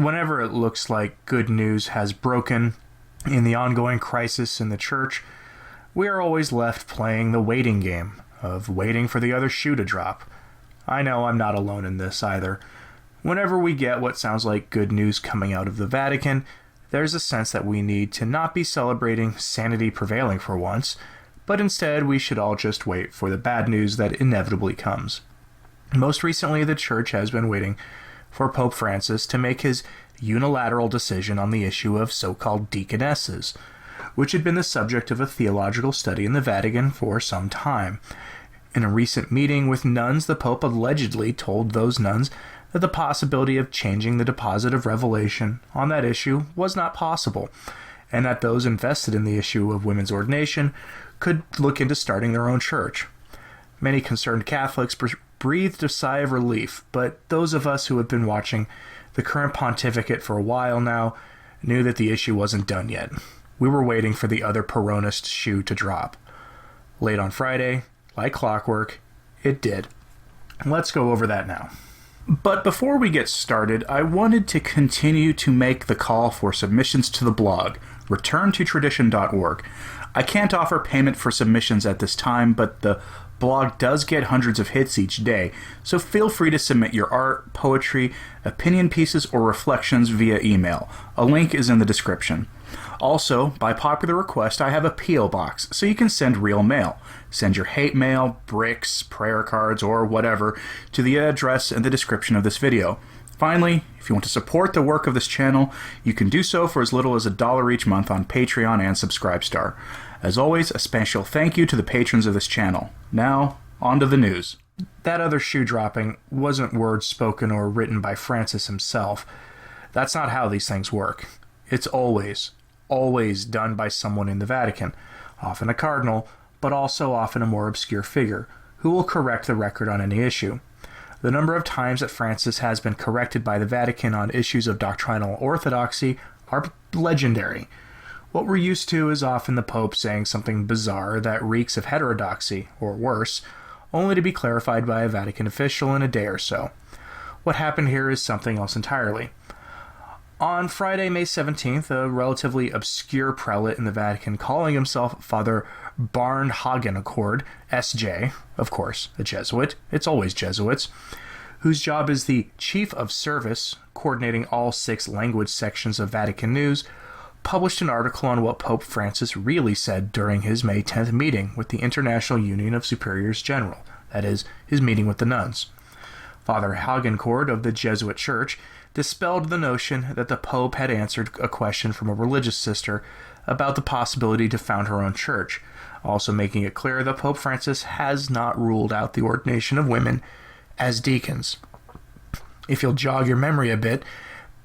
Whenever it looks like good news has broken in the ongoing crisis in the church, we are always left playing the waiting game of waiting for the other shoe to drop. I know I'm not alone in this either. Whenever we get what sounds like good news coming out of the Vatican, there's a sense that we need to not be celebrating sanity prevailing for once, but instead we should all just wait for the bad news that inevitably comes. Most recently, the Church has been waiting for Pope Francis to make his unilateral decision on the issue of so-called Deaconesses, which had been the subject of a theological study in the Vatican for some time. In a recent meeting with nuns, the Pope allegedly told those nuns that the possibility of changing the deposit of revelation on that issue was not possible, and that those invested in the issue of women's ordination could look into starting their own church. Many concerned Catholics breathed a sigh of relief, but those of us who have been watching the current pontificate for a while now knew that the issue wasn't done yet. We were waiting for the other Peronist shoe to drop. Late on Friday, like clockwork, it did. Let's go over that now. But before we get started, I wanted to continue to make the call for submissions to the blog, returntotradition.org. I can't offer payment for submissions at this time, but the blog does get hundreds of hits each day, so feel free to submit your art, poetry, opinion pieces, or reflections via email. A link is in the description. Also, by popular request, I have a P.O. box, so you can send real mail. Send your hate mail, bricks, prayer cards, or whatever to the address in the description of this video. Finally, if you want to support the work of this channel, you can do so for as little as $1 each month on Patreon and Subscribestar. As always, a special thank you to the patrons of this channel. Now, on to the news. That other shoe dropping wasn't words spoken or written by Francis himself. That's not how these things work. It's always done by someone in the Vatican, often a cardinal, but also often a more obscure figure, who will correct the record on any issue. The number of times that Francis has been corrected by the Vatican on issues of doctrinal orthodoxy are legendary. What we're used to is often the Pope saying something bizarre that reeks of heterodoxy, or worse, only to be clarified by a Vatican official in a day or so. What happened here is something else entirely. On Friday, May 17th, a relatively obscure prelate in the Vatican calling himself Father Barnhagenaccord, S.J., of course, a Jesuit, it's always Jesuits, whose job is the Chief of Service, coordinating all 6 language sections of Vatican News, published an article on what Pope Francis really said during his May 10th meeting with the International Union of Superiors General, that is, his meeting with the nuns. Father Hagencourt of the Jesuit Church dispelled the notion that the Pope had answered a question from a religious sister about the possibility to found her own church, also making it clear that Pope Francis has not ruled out the ordination of women as deacons. If you'll jog your memory a bit,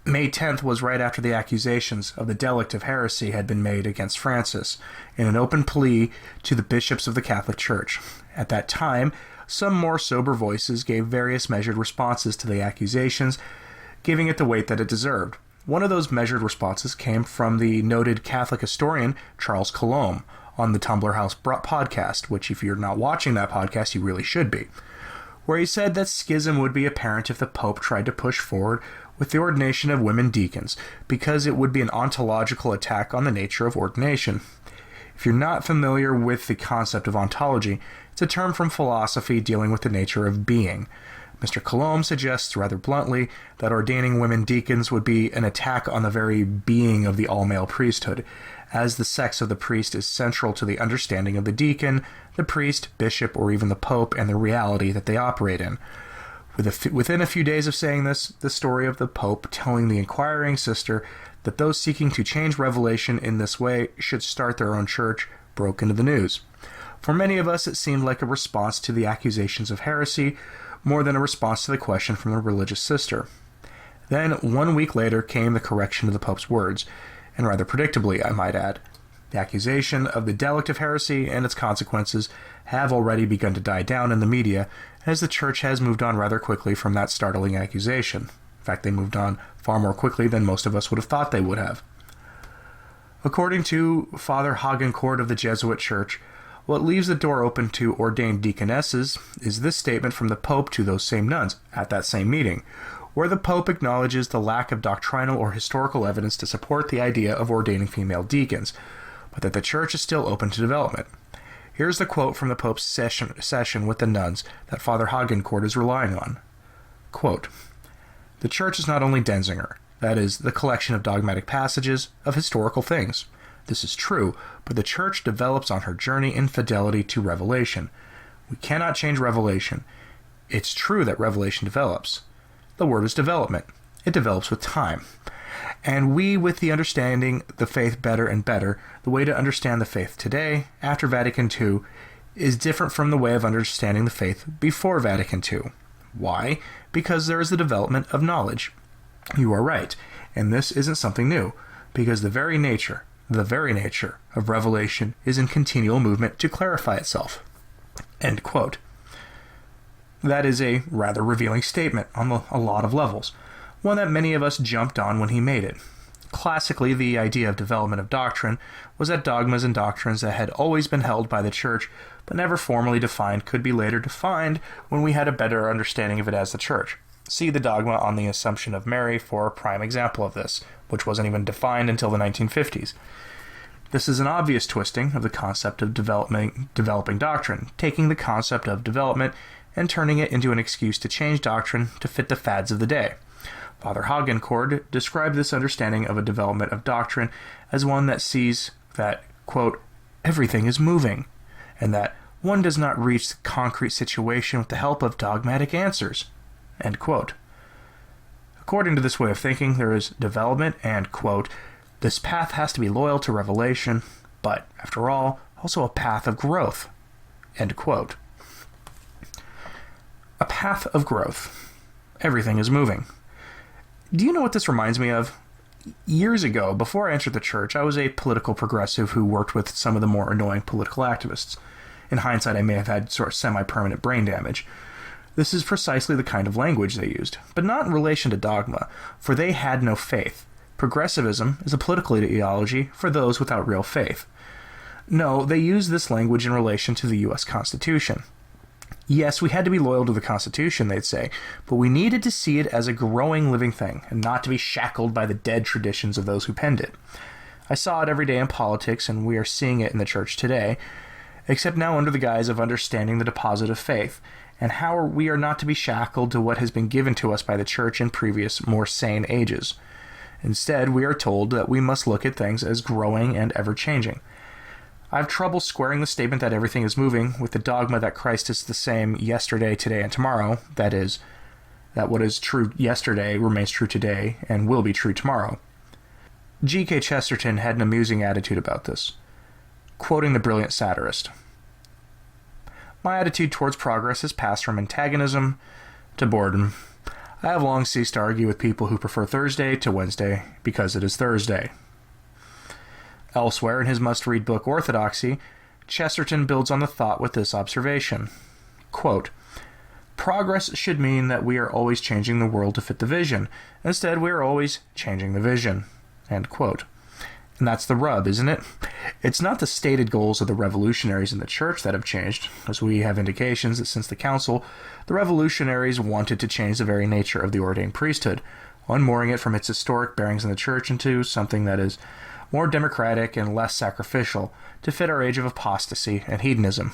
May 10th was right after the accusations of the delict of heresy had been made against Francis in an open plea to the bishops of the Catholic Church. At that time, some more sober voices gave various measured responses to the accusations, giving it the weight that it deserved. One of those measured responses came from the noted Catholic historian Charles Coulombe on the Tumblr House podcast, which if you're not watching that podcast, you really should be, where he said that schism would be apparent if the Pope tried to push forward with the ordination of women deacons, because it would be an ontological attack on the nature of ordination. If you're not familiar with the concept of ontology, it's a term from philosophy dealing with the nature of being. Mr. Coulombe suggests rather bluntly that ordaining women deacons would be an attack on the very being of the all-male priesthood, as the sex of the priest is central to the understanding of the deacon, the priest, bishop, or even the pope, and the reality that they operate in. Within a few days of saying this, the story of the Pope telling the inquiring sister that those seeking to change revelation in this way should start their own church broke into the news. For many of us, it seemed like a response to the accusations of heresy, more than a response to the question from the religious sister. Then, 1 week later, came the correction of the Pope's words, and rather predictably, I might add. The accusation of the delict of heresy and its consequences have already begun to die down in the media, as the Church has moved on rather quickly from that startling accusation. In fact, they moved on far more quickly than most of us would have thought they would have. According to Father Hagencourt of the Jesuit Church, what leaves the door open to ordained deaconesses is this statement from the Pope to those same nuns at that same meeting. where the Pope acknowledges the lack of doctrinal or historical evidence to support the idea of ordaining female deacons, but that the Church is still open to development. Here's the quote from the Pope's session with the nuns that Father Hagencourt is relying on. Quote, "The Church is not only Denzinger, that is, the collection of dogmatic passages of historical things. This is true, but the Church develops on her journey in fidelity to revelation. We cannot change revelation. It's true that revelation develops. The word is development. It develops with time. And we, with the understanding the faith better and better, the way to understand the faith today, after Vatican II, is different from the way of understanding the faith before Vatican II. Why? Because there is the development of knowledge. You are right, and this isn't something new, because the very nature of revelation is in continual movement to clarify itself." End quote. That is a rather revealing statement on a lot of levels, one that many of us jumped on when he made it. Classically, the idea of development of doctrine was that dogmas and doctrines that had always been held by the Church but never formally defined could be later defined when we had a better understanding of it as the Church. See the dogma on the Assumption of Mary for a prime example of this, which wasn't even defined until the 1950s. This is an obvious twisting of the concept of developing doctrine, taking the concept of development and turning it into an excuse to change doctrine to fit the fads of the day. Father Hagencourt described this understanding of a development of doctrine as one that sees that, quote, "everything is moving," and that one does not reach the concrete situation with the help of dogmatic answers, end quote. According to this way of thinking, there is development and, quote, "this path has to be loyal to revelation, but, after all, also a path of growth," end quote. A path of growth. Everything is moving. Do you know what this reminds me of? Years ago, before I entered the Church, I was a political progressive who worked with some of the more annoying political activists. In hindsight, I may have had sort of semi-permanent brain damage. This is precisely the kind of language they used, but not in relation to dogma, for they had no faith. Progressivism is a political ideology for those without real faith. No, they used this language in relation to the U.S. Constitution. Yes, we had to be loyal to the Constitution, they'd say, but we needed to see it as a growing living thing, and not to be shackled by the dead traditions of those who penned it. I saw it every day in politics, and we are seeing it in the Church today, except now under the guise of understanding the deposit of faith, and how we are not to be shackled to what has been given to us by the Church in previous, more sane ages. Instead, we are told that we must look at things as growing and ever-changing. I have trouble squaring the statement that everything is moving with the dogma that Christ is the same yesterday, today, and tomorrow. That is, that what is true yesterday remains true today and will be true tomorrow. G.K. Chesterton had an amusing attitude about this, quoting the brilliant satirist. "My attitude towards progress has passed from antagonism to boredom. I have long ceased to argue with people who prefer Thursday to Wednesday because it is Thursday." Elsewhere in his must-read book Orthodoxy, Chesterton builds on the thought with this observation. Quote, "Progress should mean that we are always changing the world to fit the vision. Instead, we are always changing the vision." End quote. And that's the rub, isn't it? It's not the stated goals of the revolutionaries in the Church that have changed, as we have indications that since the Council, the revolutionaries wanted to change the very nature of the ordained priesthood, unmooring it from its historic bearings in the Church into something that is more democratic and less sacrificial, to fit our age of apostasy and hedonism.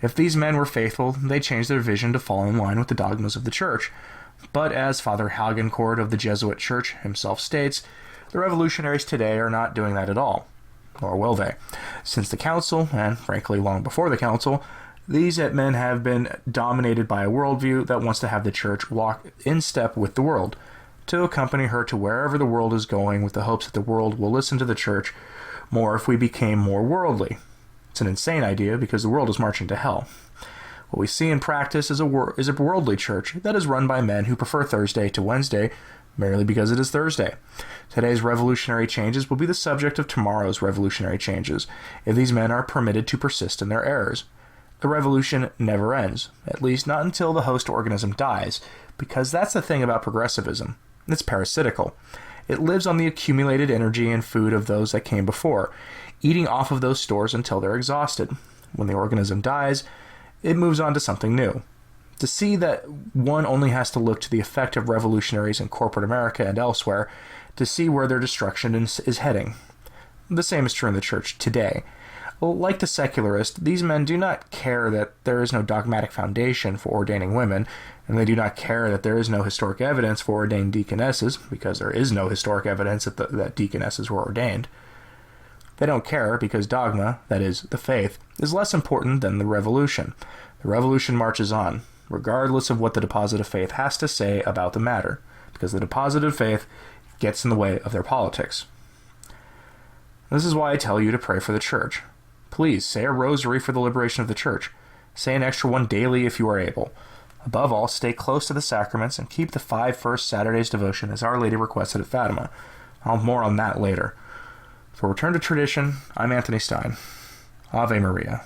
If these men were faithful, they changed their vision to fall in line with the dogmas of the Church. But as Father Hagencourt of the Jesuit Church himself states, the revolutionaries today are not doing that at all. Nor will they. Since the Council, and frankly long before the Council, these men have been dominated by a worldview that wants to have the Church walk in step with the world, to accompany her to wherever the world is going with the hopes that the world will listen to the Church more if we became more worldly. It's an insane idea because the world is marching to hell. What we see in practice is a worldly church that is run by men who prefer Thursday to Wednesday merely because it is Thursday. Today's revolutionary changes will be the subject of tomorrow's revolutionary changes if these men are permitted to persist in their errors. The revolution never ends, at least not until the host organism dies, because that's the thing about progressivism. It's parasitical. It lives on the accumulated energy and food of those that came before, eating off of those stores until they're exhausted. When the organism dies, it moves on to something new. to see that one only has to look to the effect of revolutionaries in corporate America and elsewhere to see where their destruction is heading. The same is true in the church today. Like the secularist, these men do not care that there is no dogmatic foundation for ordaining women, and they do not care that there is no historic evidence for ordained deaconesses, because there is no historic evidence that deaconesses were ordained. They don't care because dogma, that is, the faith, is less important than the revolution. The revolution marches on, regardless of what the deposit of faith has to say about the matter, because the deposit of faith gets in the way of their politics. This is why I tell you to pray for the church. Please, say a rosary for the liberation of the church. Say an extra one daily if you are able. Above all, stay close to the sacraments and keep the 5 first Saturdays devotion as Our Lady requested at Fatima. I'll have more on that later. For Return to Tradition, I'm Anthony Stine. Ave Maria.